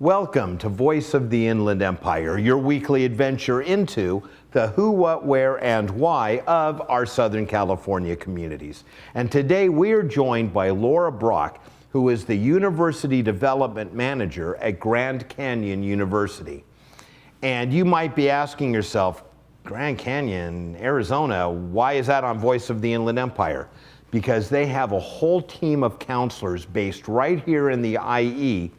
Welcome to Voice of the Inland Empire, your weekly adventure into the who, what, where, and why of our Southern California communities. And today we are joined by Laura Brock, who is the University Development Manager at Grand Canyon University. And you might be asking yourself, Grand Canyon, Arizona, why is that on Voice of the Inland Empire? Because they have a whole team of counselors based right here in the IE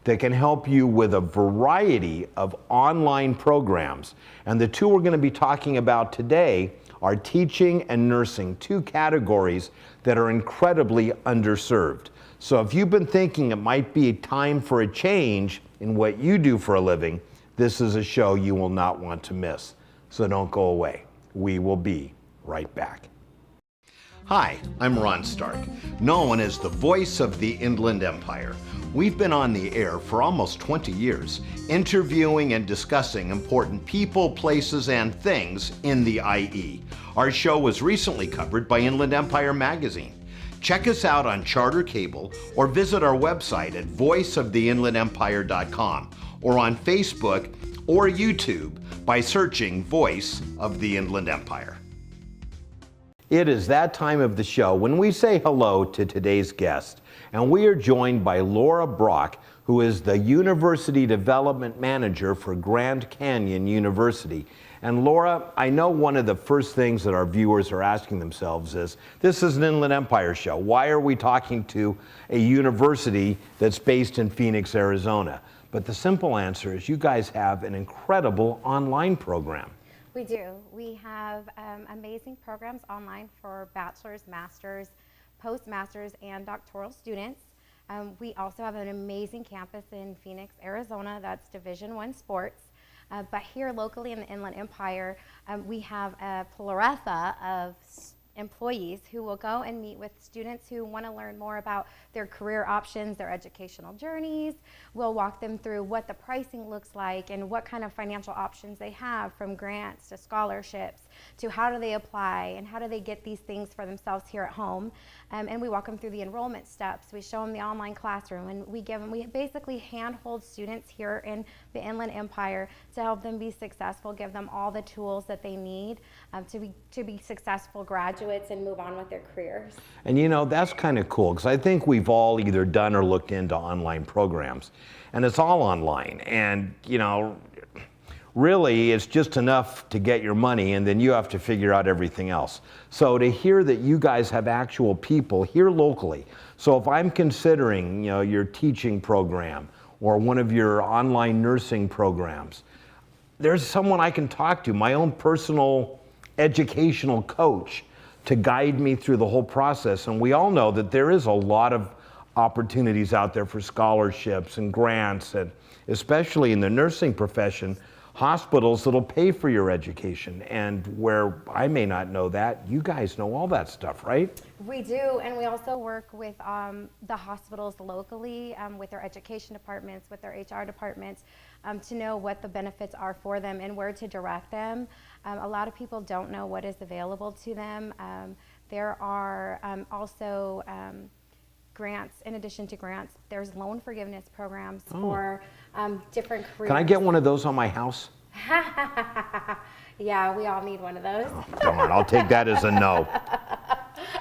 that can help you with a variety of online programs. And the two we're going to be talking about today are teaching and nursing, two categories that are incredibly underserved. So if you've been thinking it might be time for a change in what you do for a living, this is a show you will not want to miss. So don't go away. We will be right back. Hi, I'm Ron Stark, known as the voice of the Inland Empire. We've been on the air for almost 20 years, interviewing and discussing important people, places, and things in the IE. Our show was recently covered by Inland Empire magazine. Check us out on Charter Cable or visit our website at voiceoftheinlandempire.com or on Facebook or YouTube by searching Voice of the Inland Empire. It is that time of the show when we say hello to today's guest, and we are joined by Laura Brock, who is the University Development Manager for Grand Canyon University. And Laura, I know one of the first things that our viewers are asking themselves is, this is an Inland Empire show. Why are we talking to a university that's based in Phoenix, Arizona? But the simple answer is you guys have an incredible online program. We do. We have amazing programs online for bachelor's, master's, postmasters, and doctoral students. We also have an amazing campus in Phoenix, Arizona, that's Division I sports. But here locally in the Inland Empire, we have a plethora of employees who will go and meet with students who want to learn more about their career options, their educational journeys. We'll walk them through what the pricing looks like and what kind of financial options they have, from grants to scholarships to how do they apply and how do they get these things for themselves here at home. And we walk them through the enrollment steps. We show them the online classroom, and we basically handhold students here in the Inland Empire to help them be successful, give them all the tools that they need to be successful graduates and move on with their careers. And you know, that's kind of cool, because I think we've all either done or looked into online programs, and it's all online. And you know, really it's just enough to get your money, and then you have to figure out everything else. So to hear that you guys have actual people here locally, so if I'm considering, you know, your teaching program or one of your online nursing programs, there's someone I can talk to, my own personal educational coach, to guide me through the whole process. And we all know that there is a lot of opportunities out there for scholarships and grants, and especially in the nursing profession, hospitals that'll pay for your education. And where I may not know that, you guys know all that stuff, right? We do, and we also work with the hospitals locally, with their education departments, with their HR departments, to know what the benefits are for them and where to direct them. A lot of people don't know what is available to them. There are also grants. In addition to grants, there's loan forgiveness programs for different careers. Can I get one of those on my house? Yeah, we all need one of those. Oh, darn, I'll take that as a no.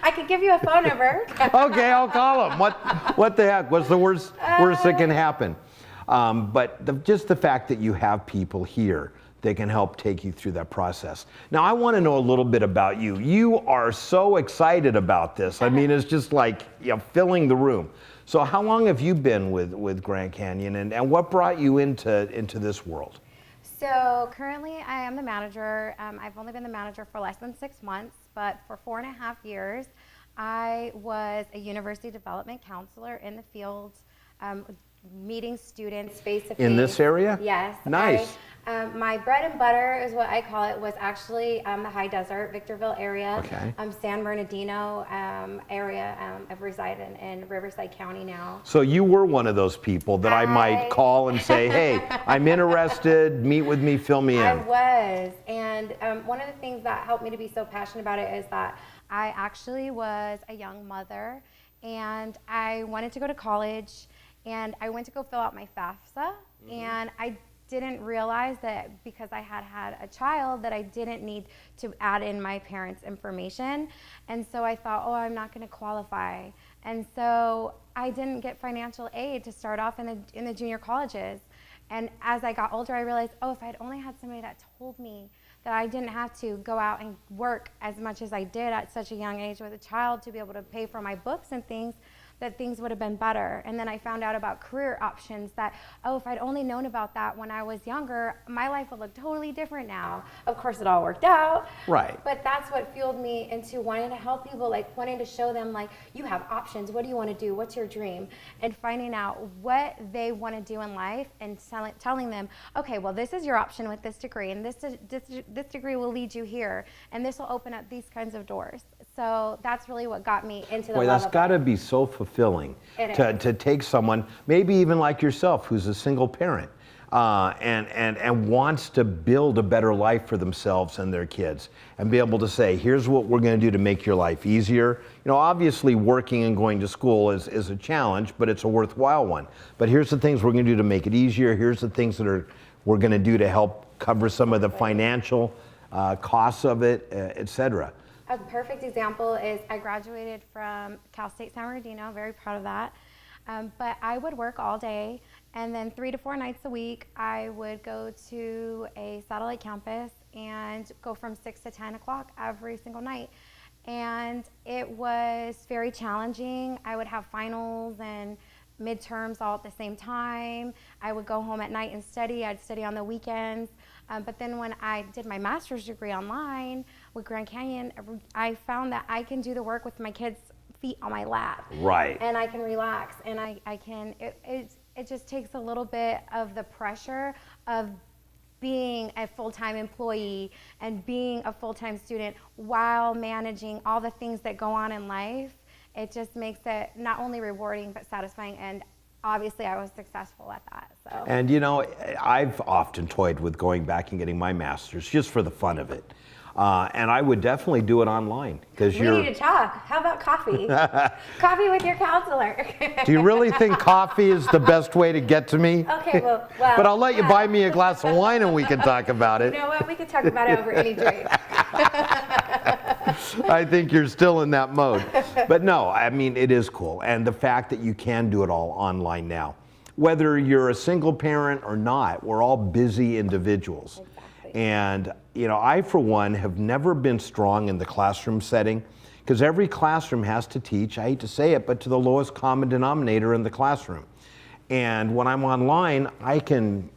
I could give you a phone number. Okay, I'll call them. What the heck? What's the worst that can happen? But just the fact that you have people here that can help take you through that process. Now, I want to know a little bit about you. You are so excited about this. I mean, it's just like, you know, filling the room. So how long have you been with Grand Canyon, and what brought you into this world? So currently I am the manager. I've only been the manager for less than 6 months, but for 4.5 years, I was a university development counselor in the field, meeting students face-to-face. In this area? Yes. Nice. My bread and butter is what I call it, was actually the high desert, Victorville area, okay. San Bernardino area. I've resided in Riverside County now. So you were one of those people that I might call and say, hey, I'm interested, meet with me, fill me in. I was, and one of the things that helped me to be so passionate about it is that I actually was a young mother, and I wanted to go to college, and I went to go fill out my FAFSA And I didn't realize that because I had had a child that I didn't need to add in my parents' information. And so I thought, oh, I'm not going to qualify. And so I didn't get financial aid to start off in the junior colleges. And as I got older, I realized, oh, if I'd only had somebody that told me that I didn't have to go out and work as much as I did at such a young age with a child to be able to pay for my books and things, that things would have been better. And then I found out about career options that, oh, if I'd only known about that when I was younger, my life would look totally different now. Of course, it all worked out. Right. But that's what fueled me into wanting to help people, like wanting to show them, like, you have options. What do you want to do? What's your dream? And finding out what they want to do in life and telling them, okay, well, this is your option with this degree, and this degree will lead you here, and this will open up these kinds of doors. So that's really what got me into the Boy, love that's of got to it. be so fulfilling It to take someone, maybe even like yourself, who's a single parent, and wants to build a better life for themselves and their kids, and be able to say, here's what we're going to do to make your life easier. You know, obviously working and going to school is a challenge, but it's a worthwhile one. But here's the things we're going to do to make it easier. Here's the things that we're going to do to help cover some of the financial costs of it, et cetera. A perfect example is I graduated from Cal State San Bernardino, very proud of that. But I would work all day, and then 3 to 4 nights a week, I would go to a satellite campus and go from 6 to 10 o'clock every single night. And it was very challenging. I would have finals and midterms all at the same time. I would go home at night and study. I'd study on the weekends. But then when I did my master's degree online with Grand Canyon, I found that I can do the work with my kids' feet on my lap. Right. And I can relax, and it just takes a little bit of the pressure of being a full-time employee and being a full-time student while managing all the things that go on in life. It just makes it not only rewarding but satisfying, and obviously I was successful at that. So. And you know, I've often toyed with going back and getting my master's just for the fun of it. And I would definitely do it online because We need to talk. How about coffee? Coffee with your counselor. Do you really think coffee is the best way to get to me? Okay, well. But I'll let you buy me a glass of wine and we can talk about it. You know what? We could talk about it over any drink. I think you're still in that mode. But no, I mean, it is cool. And the fact that you can do it all online now. Whether you're a single parent or not, we're all busy individuals. Exactly. And, you know, I, for one, have never been strong in the classroom setting because every classroom has to teach, I hate to say it, but to the lowest common denominator in the classroom. And when I'm online, I can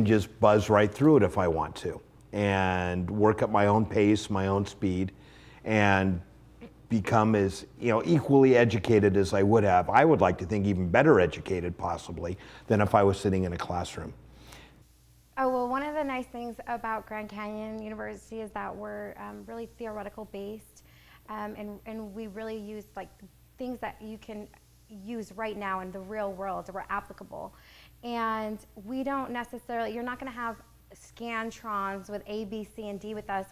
just buzz right through it if I want to and work at my own pace, my own speed, and become as, you know, equally educated as I would have. I would like to think even better educated possibly than if I was sitting in a classroom. Oh, well, one of the nice things about Grand Canyon University is that we're really theoretical based, and we really use like things that you can use right now in the real world that were applicable. And we don't necessarily, you're not going to have scantrons with A, B, C, and D with us.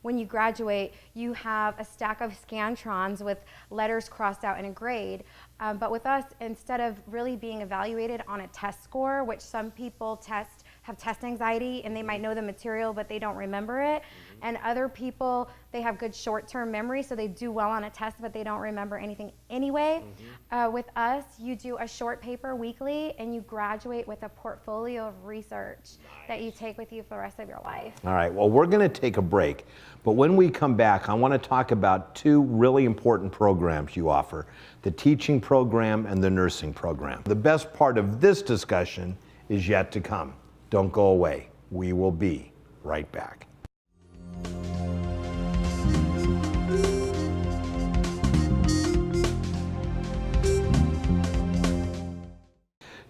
When you graduate, you have a stack of scantrons with letters crossed out in a grade. But with us, instead of really being evaluated on a test score, which some people have test anxiety and they might know the material but they don't remember it, and other people, they have good short-term memory, so they do well on a test but they don't remember anything anyway. With us, you do a short paper weekly and you graduate with a portfolio of research that you take with you for the rest of your life. All right, well, we're going to take a break, but when we come back, I want to talk about two really important programs you offer, the teaching program and the nursing program. The best part of this discussion is yet to come. Don't go away. We will be right back.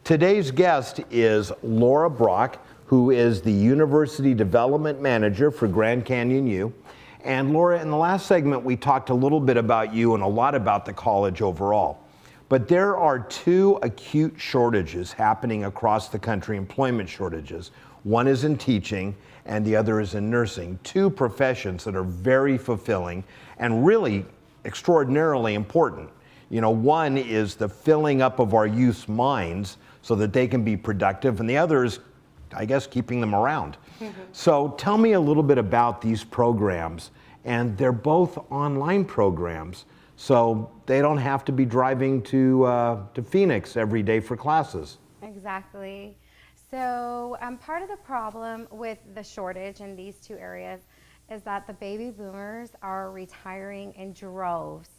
Today's guest is Laura Brock, who is the University Development Manager for Grand Canyon U. And Laura, in the last segment, we talked a little bit about you and a lot about the college overall. But there are two acute shortages happening across the country, employment shortages. One is in teaching and the other is in nursing, two professions that are very fulfilling and really extraordinarily important. One is the filling up of our youth's minds so that they can be productive, and the other is, I guess, keeping them around. So tell me a little bit about these programs, and they're both online programs, so they don't have to be driving to Phoenix every day for classes. Exactly. So part of the problem with the shortage in these two areas is that the baby boomers are retiring in droves.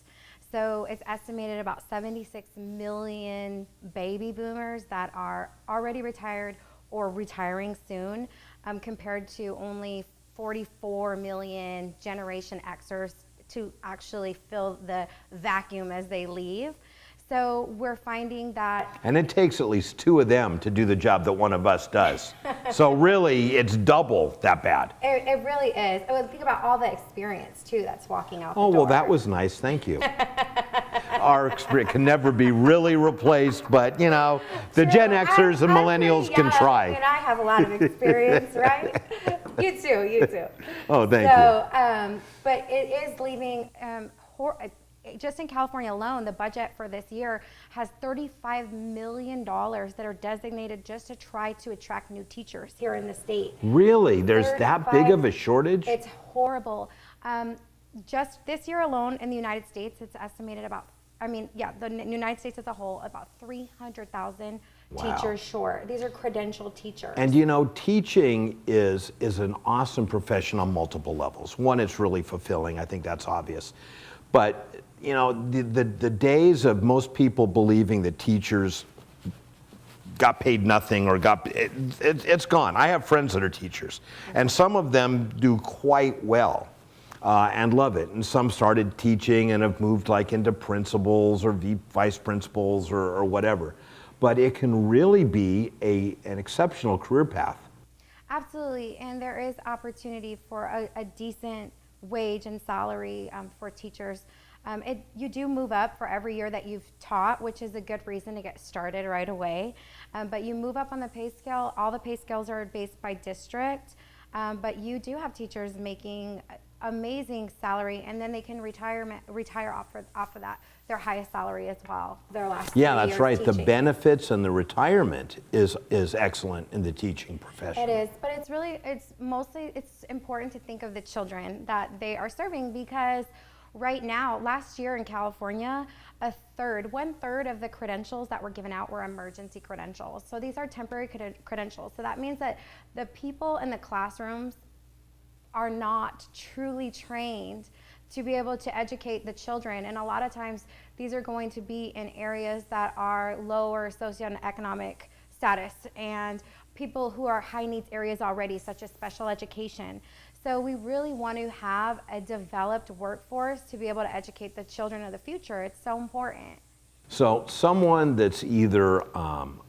So it's estimated about 76 million baby boomers that are already retired or retiring soon, compared to only 44 million Generation Xers to actually fill the vacuum as they leave. So we're finding that... And it takes at least two of them to do the job that one of us does. So really, it's double that bad. It really is. I would think about all the experience, too, that's walking out the door. Oh, well, that was nice. Thank you. Our experience can never be really replaced, but, the Gen Xers and millennials can try. And I have a lot of experience, right? You too. Oh, thank you. But it is leaving... just in California alone, the budget for this year has $35 million that are designated just to try to attract new teachers here in the state. Really? There's that big of a shortage? It's horrible. Just this year alone in the United States, it's estimated about, the United States as a whole, about 300,000 teachers short. These are credentialed teachers. And teaching is an awesome profession on multiple levels. One, it's really fulfilling. I think that's obvious. But the days of most people believing that teachers got paid nothing or it's gone. I have friends that are teachers, and some of them do quite well and love it. And some started teaching and have moved into principals or vice principals or whatever. But it can really be an exceptional career path. Absolutely, and there is opportunity for a decent wage and salary for teachers. You do move up for every year that you've taught, which is a good reason to get started right away. But you move up on the pay scale. All the pay scales are based by district, but you do have teachers making amazing salary, and then they can retire off of that, their highest salary as well, their last 3 years. Yeah, that's right. Teaching. The benefits and the retirement is excellent in the teaching profession. It is, but it's important to think of the children that they are serving, because right now, last year in California, 1/3 of the credentials that were given out were emergency credentials. So these are temporary credentials. So that means that the people in the classrooms are not truly trained to be able to educate the children. And a lot of times these are going to be in areas that are lower socioeconomic status and people who are high needs areas already, such as special education. So we really want to have a developed workforce to be able to educate the children of the future. It's so important. So someone that's either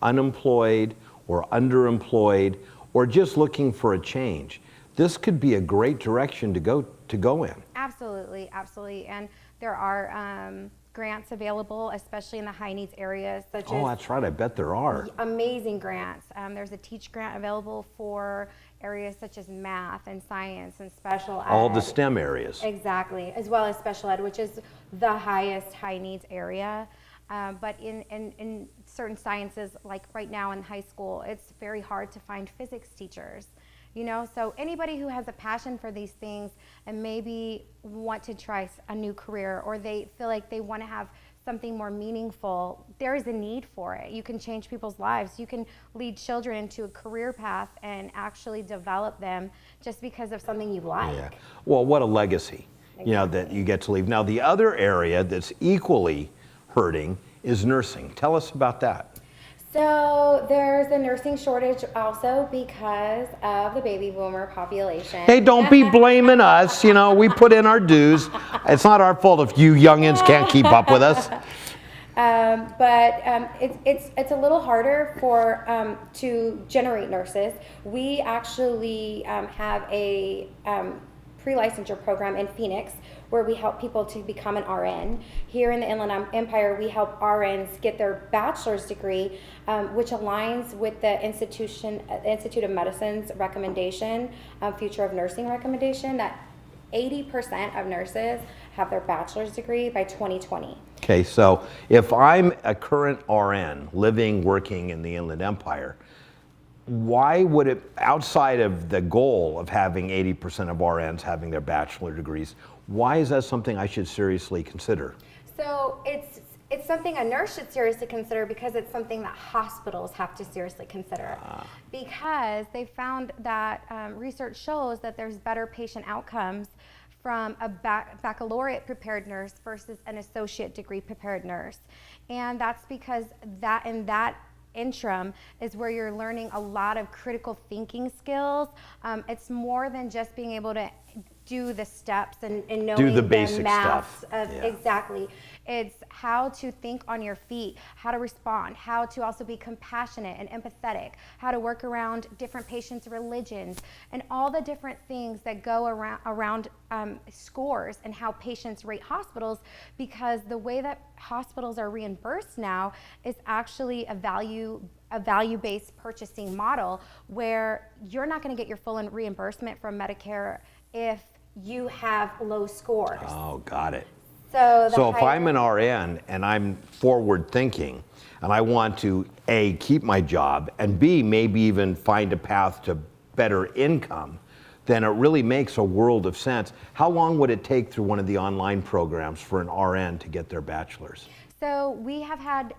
unemployed or underemployed or just looking for a change, this could be a great direction to go in. Absolutely. And there are grants available, especially in the high needs areas, such as... Oh, that's right. I bet there are. Amazing grants. There's a Teach grant available for areas such as math and science and special ed. All the STEM areas. Exactly, as well as special ed, which is the highest high needs area. But in certain sciences, like right now in high school, it's very hard to find physics teachers. So anybody who has a passion for these things and maybe want to try a new career, or they feel like they want to have something more meaningful, there is a need for it. You can change people's lives. You can lead children into a career path and actually develop them just because of something you like. Yeah. Well, what a legacy, that you get to leave. Now, the other area that's equally hurting is nursing. Tell us about that. So there's a nursing shortage also because of the baby boomer population. Hey, don't be blaming us. We put in our dues. It's not our fault if you youngins can't keep up with us. But it's a little harder to generate nurses. We actually have a pre-licensure program in Phoenix where we help people to become an RN. Here in the Inland Empire, we help RNs get their bachelor's degree, which aligns with the Institute of Medicine's recommendation, Future of Nursing recommendation, that 80% of nurses have their bachelor's degree by 2020. Okay, so if I'm a current RN living, working in the Inland Empire, why would it, outside of the goal of having 80% of RNs having their bachelor degrees, why is that something I should seriously consider? So it's something a nurse should seriously consider because it's something that hospitals have to seriously consider. Because they found that research shows that there's better patient outcomes from a baccalaureate prepared nurse versus an associate degree prepared nurse. And that's because in that interim is where you're learning a lot of critical thinking skills. It's more than just being able to do the steps and knowing do the basic maths stuff. Of, yeah. Exactly. It's how to think on your feet, how to respond, how to also be compassionate and empathetic, how to work around different patients' religions, and all the different things that go around scores and how patients rate hospitals, because the way that hospitals are reimbursed now is actually a value-based purchasing model where you're not going to get your full reimbursement from Medicare if you have low scores. Oh, got it. So if I'm an RN and I'm forward thinking and I want to A, keep my job, and B, maybe even find a path to better income, then it really makes a world of sense. How long would it take through one of the online programs for an RN to get their bachelor's? So we have had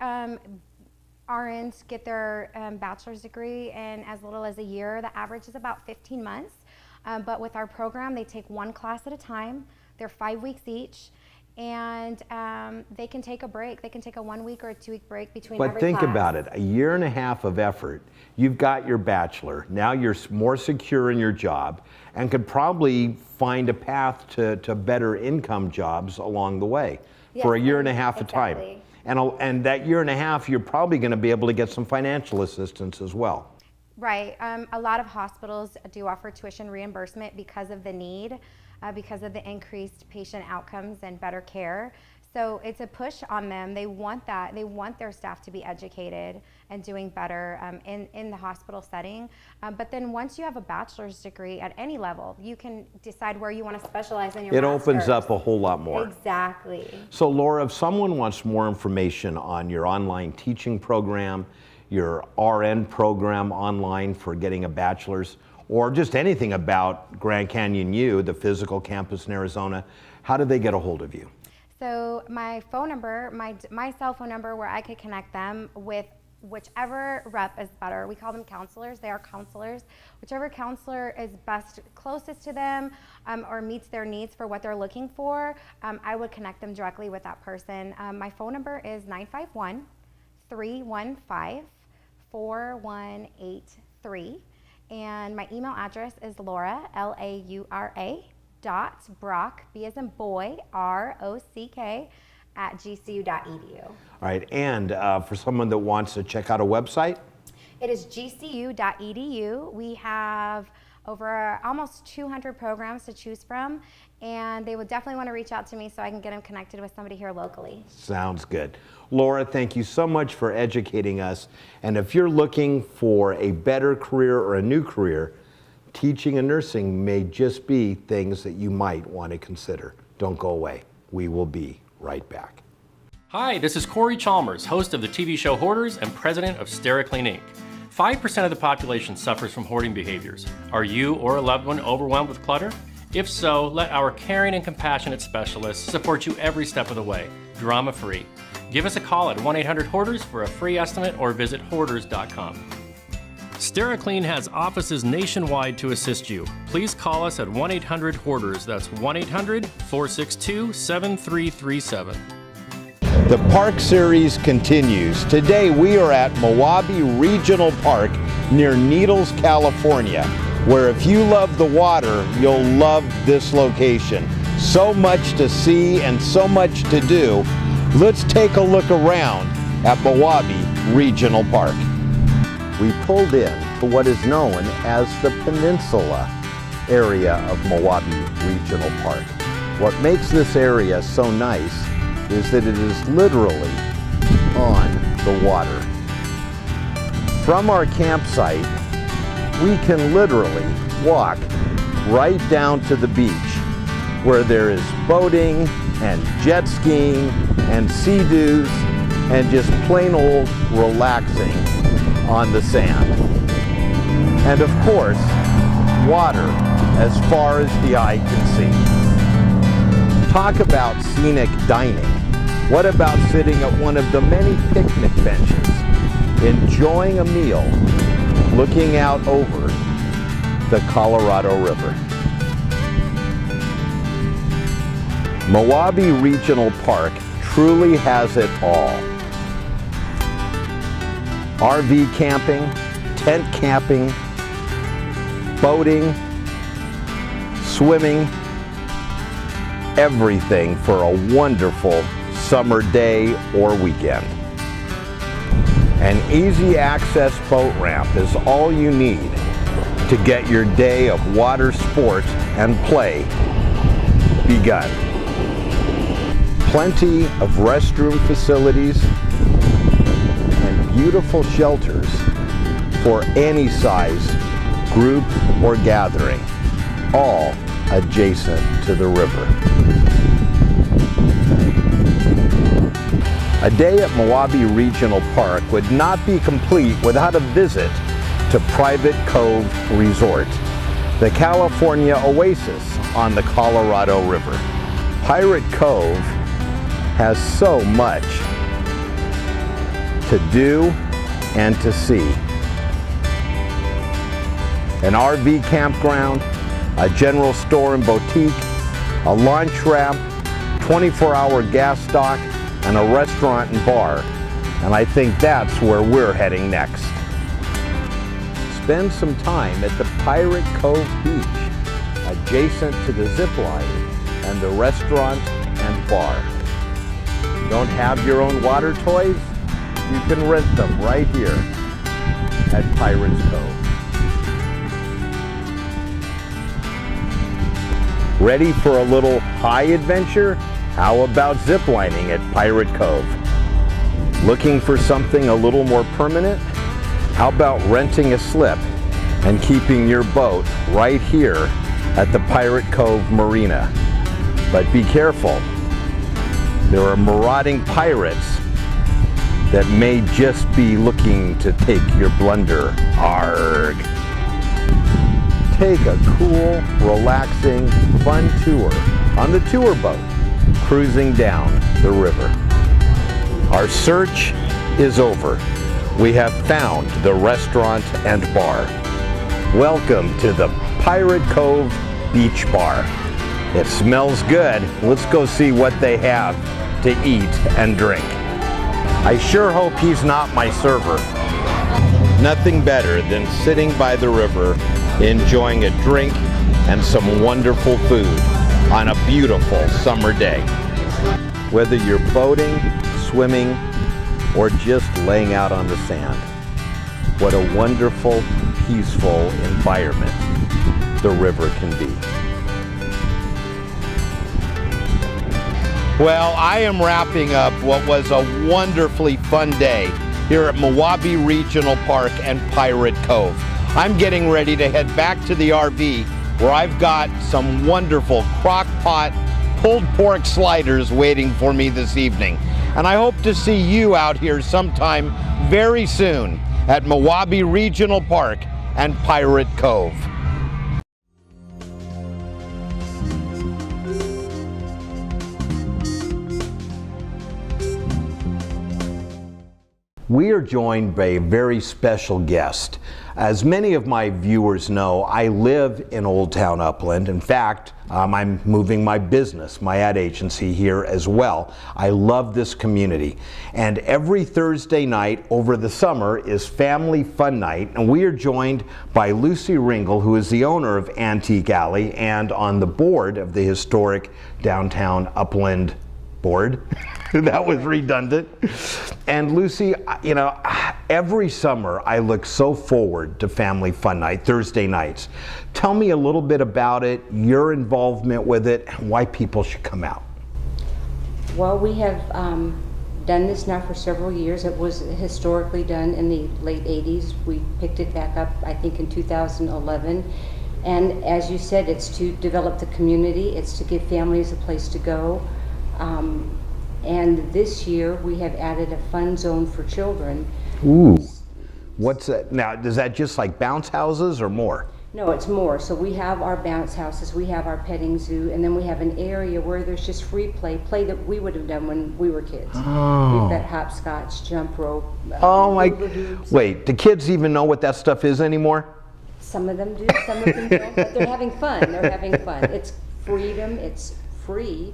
RNs get their bachelor's degree in as little as a year. The average is about 15 months. But with our program, they take one class at a time. They're 5 weeks each. And they can take a break. They can take a 1 week or a 2 week break between every class. But think about it, a year and a half of effort, you've got your bachelor, now you're more secure in your job and could probably find a path to better income jobs along the way for a year and a half of time. And that year and a half, you're probably gonna be able to get some financial assistance as well. Right, a lot of hospitals do offer tuition reimbursement because of the need. Because of the increased patient outcomes and better care. So it's a push on them. They want that. They want their staff to be educated and doing better in the hospital setting. But then once you have a bachelor's degree at any level, you can decide where you want to specialize in your master's. It opens up a whole lot more. Exactly. So Laura, if someone wants more information on your online teaching program, your RN program online for getting a bachelor's, or just anything about Grand Canyon U, the physical campus in Arizona, how do they get a hold of you? So my phone number, my cell phone number where I could connect them with whichever rep is better. We call them counselors. They are counselors. Whichever counselor is best, closest to them, or meets their needs for what they're looking for, I would connect them directly with that person. My phone number is 951-315-4183. And my email address is Laura, Laura, .brock, B as in boy, ROCK, @gcu.edu. All right, and for someone that wants to check out a website? It is gcu.edu. We have over almost 200 programs to choose from, and they would definitely want to reach out to me so I can get them connected with somebody here locally. Sounds good. Laura, thank you so much for educating us. And if you're looking for a better career or a new career, teaching and nursing may just be things that you might want to consider. Don't go away. We will be right back. Hi, this is Corey Chalmers, host of the TV show Hoarders and president of SteriClean Inc. 5% of the population suffers from hoarding behaviors. Are you or a loved one overwhelmed with clutter? If so, let our caring and compassionate specialists support you every step of the way, drama-free. Give us a call at 1-800-HOARDERS for a free estimate or visit hoarders.com. SteriClean has offices nationwide to assist you. Please call us at 1-800-HOARDERS. That's 1-800-462-7337. The Park Series continues. Today we are at Milwaukee Regional Park near Needles, California, where if you love the water, you'll love this location. So much to see and so much to do. Let's take a look around at Milwaukee Regional Park. We pulled in to what is known as the Peninsula area of Milwaukee Regional Park. What makes this area so nice is that it is literally on the water. From our campsite, we can literally walk right down to the beach. where there is boating and jet skiing and sea-doos and just plain old relaxing on the sand. And of course, water as far as the eye can see. Talk about scenic dining. What about sitting at one of the many picnic benches, enjoying a meal, looking out over the Colorado River? Milwaukee Regional Park truly has it all. RV camping, tent camping, boating, swimming, everything for a wonderful summer day or weekend. An easy access boat ramp is all you need to get your day of water sports and play begun. Plenty of restroom facilities and beautiful shelters for any size group or gathering, all adjacent to the river. A day at Milwaukee Regional Park would not be complete without a visit to Private Cove Resort, the California oasis on the Colorado River. Pirate Cove has so much to do and to see. An RV campground, a general store and boutique, a launch ramp, 24-hour gas stock, and a restaurant and bar. And I think that's where we're heading next. Spend some time at the Pirate Cove Beach, adjacent to the zip line and the restaurant and bar. Don't have your own water toys? You can rent them right here at Pirates Cove. Ready for a little high adventure? How about ziplining at Pirate Cove? Looking for something a little more permanent? How about renting a slip and keeping your boat right here at the Pirate Cove Marina? But be careful. There are marauding pirates that may just be looking to take your blunder. Arg! Take a cool, relaxing, fun tour on the tour boat, cruising down the river. Our search is over. We have found the restaurant and bar. Welcome to the Pirate Cove Beach Bar. It smells good. Let's go see what they have to eat and drink. I sure hope he's not my server. Nothing better than sitting by the river, enjoying a drink and some wonderful food on a beautiful summer day. Whether you're boating, swimming, or just laying out on the sand, what a wonderful, peaceful environment the river can be. Well, I am wrapping up what was a wonderfully fun day here at Milwaukee Regional Park and Pirate Cove. I'm getting ready to head back to the RV where I've got some wonderful crock pot pulled pork sliders waiting for me this evening. And I hope to see you out here sometime very soon at Milwaukee Regional Park and Pirate Cove. We are joined by a very special guest. As many of my viewers know, I live in Old Town Upland. In fact, I'm moving my business, my ad agency here as well. I love this community. And every Thursday night over the summer is Family Fun Night, and we are joined by Lucy Ringel, who is the owner of Antique Alley and on the board of the historic Downtown Upland board. That was redundant. And Lucy, you know, every summer I look so forward to Family Fun Night, Thursday nights. Tell me a little bit about it, your involvement with it, and why people should come out. Well, we have done this now for several years. It was historically done in the late 80s. We picked it back up, I think, in 2011. And as you said, it's to develop the community, it's to give families a place to go. And this year, we have added a fun zone for children. Ooh, what's that? Now, is that just like bounce houses or more? No, it's more. So we have our bounce houses, we have our petting zoo, and then we have an area where there's just free play that we would have done when we were kids. Oh. We've got hopscotch, jump rope. Oh my, hula hoops. wait, do kids even know what that stuff is anymore? Some of them do, some of them don't, but they're having fun. They're having fun. It's freedom, it's free.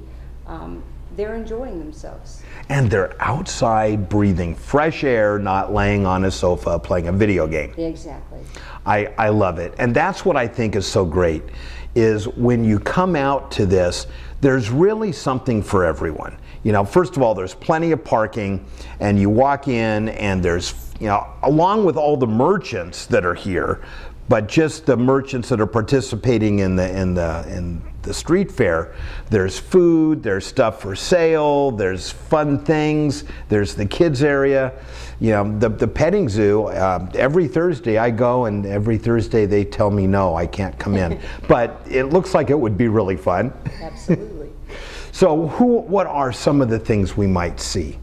They're enjoying themselves. And they're outside breathing fresh air, not laying on a sofa playing a video game. Exactly. I love it. And that's what I think is so great, is when you come out to this, there's really something for everyone. You know, first of all, there's plenty of parking, and you walk in and there's, you know, along with all the merchants that are here, but just the merchants that are participating in the street fair, there's food, there's stuff for sale, there's fun things, there's the kids area. You know, the petting zoo, every Thursday I go, and every Thursday they tell me no, I can't come in. But it looks like it would be really fun. Absolutely. So what are some of the things we might see?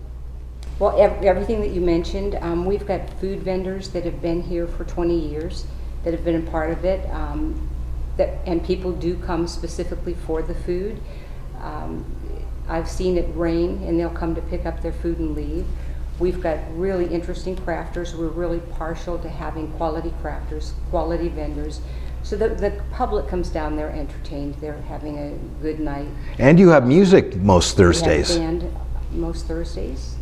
Well, everything that you mentioned, we've got food vendors that have been here for 20 years, that have been a part of it, and people do come specifically for the food. I've seen it rain and they'll come to pick up their food and leave. We've got really interesting crafters. We're really partial to having quality crafters, quality vendors, so that the public comes down there entertained. They're having a good night. And you have music most Thursdays. We have a band most Thursdays.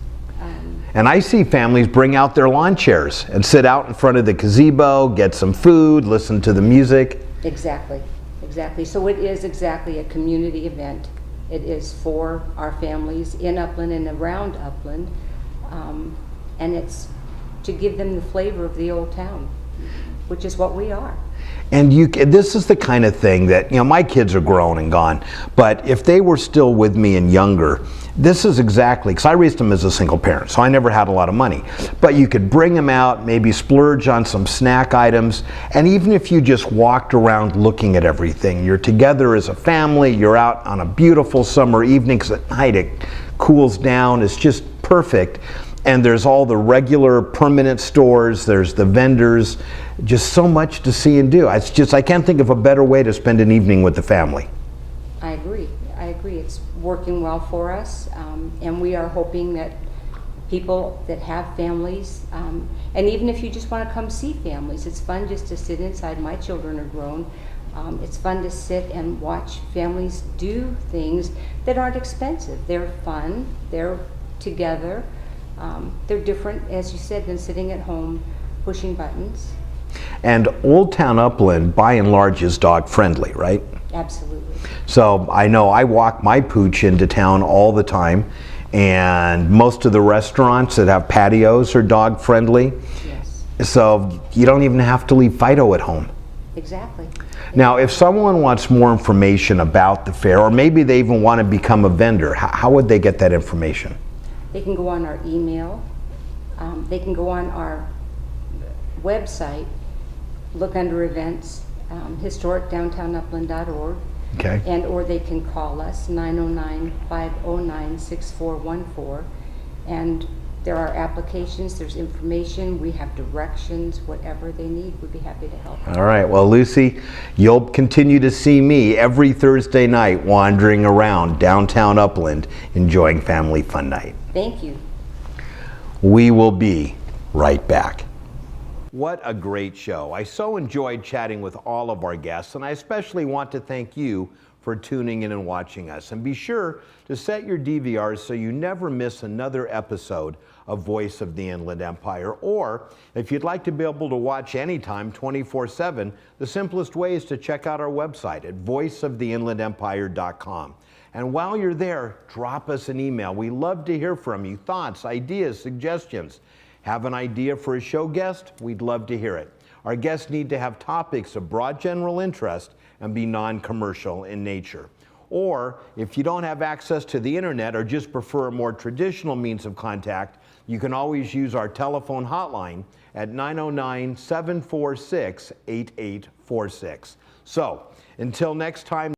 And I see families bring out their lawn chairs and sit out in front of the gazebo, get some food, listen to the music. Exactly, exactly. So it is exactly a community event. It is for our families in Upland and around Upland, and it's to give them the flavor of the old town, which is what we are. And this is the kind of thing that, you know, my kids are grown and gone, but if they were still with me and younger, this is exactly, because I raised them as a single parent, so I never had a lot of money. But you could bring them out, maybe splurge on some snack items, and even if you just walked around looking at everything, you're together as a family, you're out on a beautiful summer evening, because at night it cools down, it's just perfect. And there's all the regular permanent stores, there's the vendors, just so much to see and do. It's just, I can't think of a better way to spend an evening with the family. I agree. It's working well for us, and we are hoping that people that have families, and even if you just want to come see families, it's fun just to sit inside. My children are grown. It's fun to sit and watch families do things that aren't expensive. They're fun, they're together, they're different, as you said, than sitting at home pushing buttons. And Old Town Upland, by and large, is dog friendly, right? Absolutely. So I know I walk my pooch into town all the time, and most of the restaurants that have patios are dog friendly. Yes. So you don't even have to leave Fido at home. Exactly. Now, if someone wants more information about the fair, or maybe they even want to become a vendor, how would they get that information? They can go on our email. They can go on our website, look under events, historicdowntownupland.org, Okay. and or they can call us 909-509-6414, and there are applications, there's information, we have directions, whatever they need, we'd be happy to help. All right. Well, Lucy, you'll continue to see me every Thursday night wandering around downtown Upland enjoying Family Fun Night. Thank you. We will be right back. What a great show. I so enjoyed chatting with all of our guests, and I especially want to thank you for tuning in and watching us. And be sure to set your DVRs so you never miss another episode of Voice of the Inland Empire. Or if you'd like to be able to watch anytime 24/7, the simplest way is to check out our website at voiceoftheinlandempire.com. And while you're there, drop us an email. We love to hear from you. Thoughts, ideas, suggestions. Have an idea for a show guest? We'd love to hear it. Our guests need to have topics of broad general interest and be non-commercial in nature. Or if you don't have access to the internet or just prefer a more traditional means of contact, you can always use our telephone hotline at 909-746-8846. So until next time.